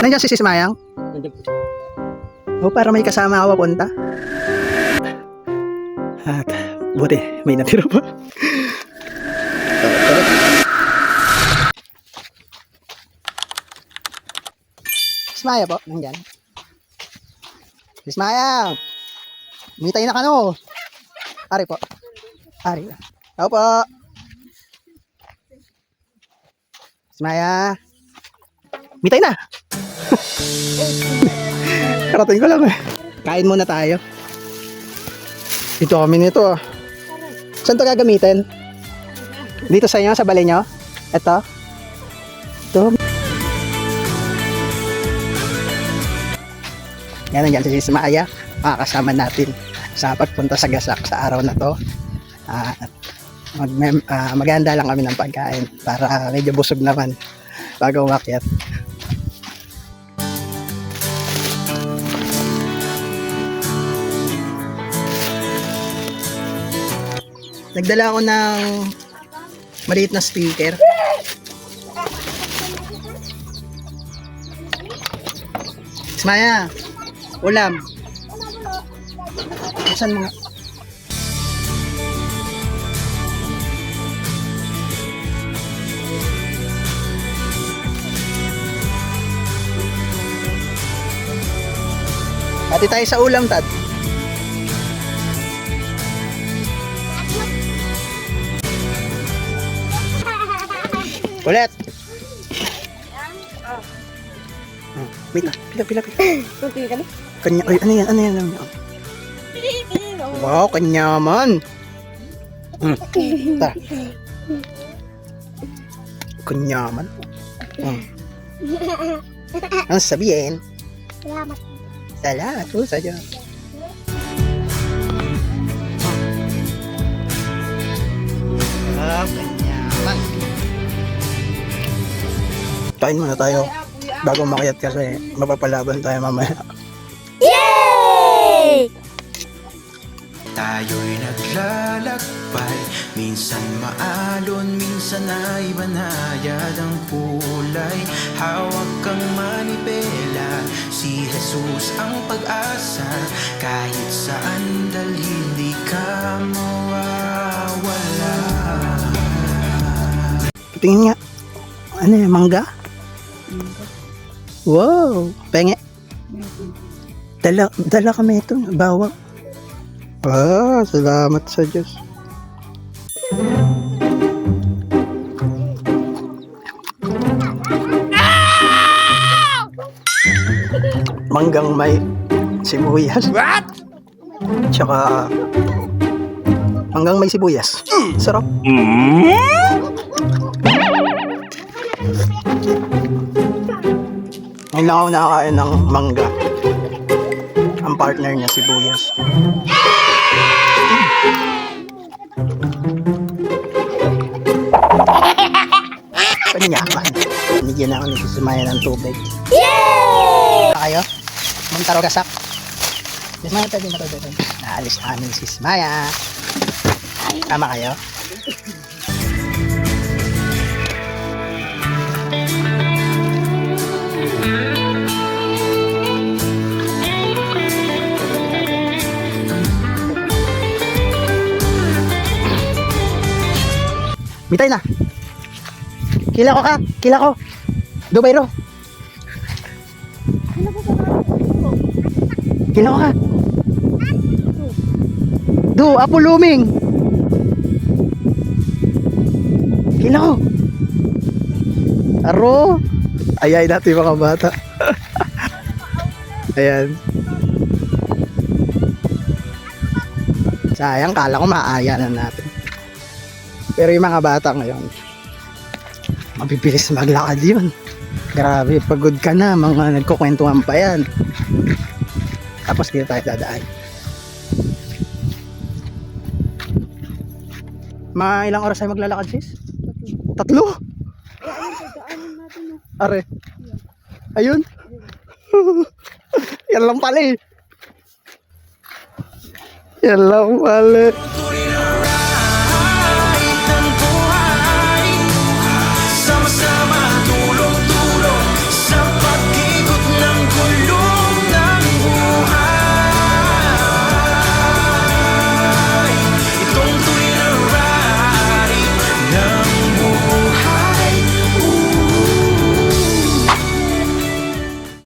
Nandiyan si Sis Mayang? Oh, para may kasama ako papunta. At buti, may natira pa. Sis Maya po, nandiyan. Sis Maya! Mitay na ka no? Ari po. Ari. Ako po. Sis Maya. Mitay na! Karating ko lang eh. Kain muna tayo. Dito kami nito ah. Saan ito gagamitin? Dito sa inyo, sa bali nyo? Ito? Ito. Yan, nandiyan si Sis Maya. Makakasama natin sa pagpunta sa Gasak sa araw na to. Maghahanda lang kami ng pagkain para medyo busog naman bago umakyat. Nagdala ako ng maliit na speaker. Maya, ulam. Saan mga? Hati tayo sa ulam, Tad. Ulit. Pila. Kanya, ay, ano yan? Wow, kanyaman. Ta. Kanyaman. Ang sabihin? Salamat. Salamat po sa Diyos. Kanyaman. Kain muna tayo bago makiat kasi mapapalaban tayo mamaya. Yay! Tayo'y naglalakbay, minsan maalon, minsan ay banayad ang kulay. Hawak kang manibela, si Jesus ang pag-asa. Kahit saan dalhin, di ka mawawala. Tingin nga. Ano yan, mangga? Wow, penge. Dala kami ito, bawang. Salamat sa Diyos. Manggang may sibuyas. What? Tsaka manggang may sibuyas. Sarap. Ngayon lang ako nakakain ng mangga. Ang partner niya sibuyas. Kanyaman. Binigyan ako ni Sis Maya ng tubig. Yay! Kayo? Mantaro Gasak. Sis Maya, tabi na tabi. Naalis na kami ni Sis Maya. Tama kayo? Mitay na. Kila ko. Dubayro. Kila ko ka. Apo luming. Kila ko. Aro. Ayay natin mga bata. Ayan. Sayang, kala ko maayanan natin. Pero yung mga bata ngayon, mabibilis maglakad yun. Grabe, pagod ka na, mga nagkukwentuhan pa yan. Tapos dito tayo dadaan. Mga ilang oras tayo maglalakad, sis? 3? Are. Ayun. Yan lang pala eh. Yan lang pala.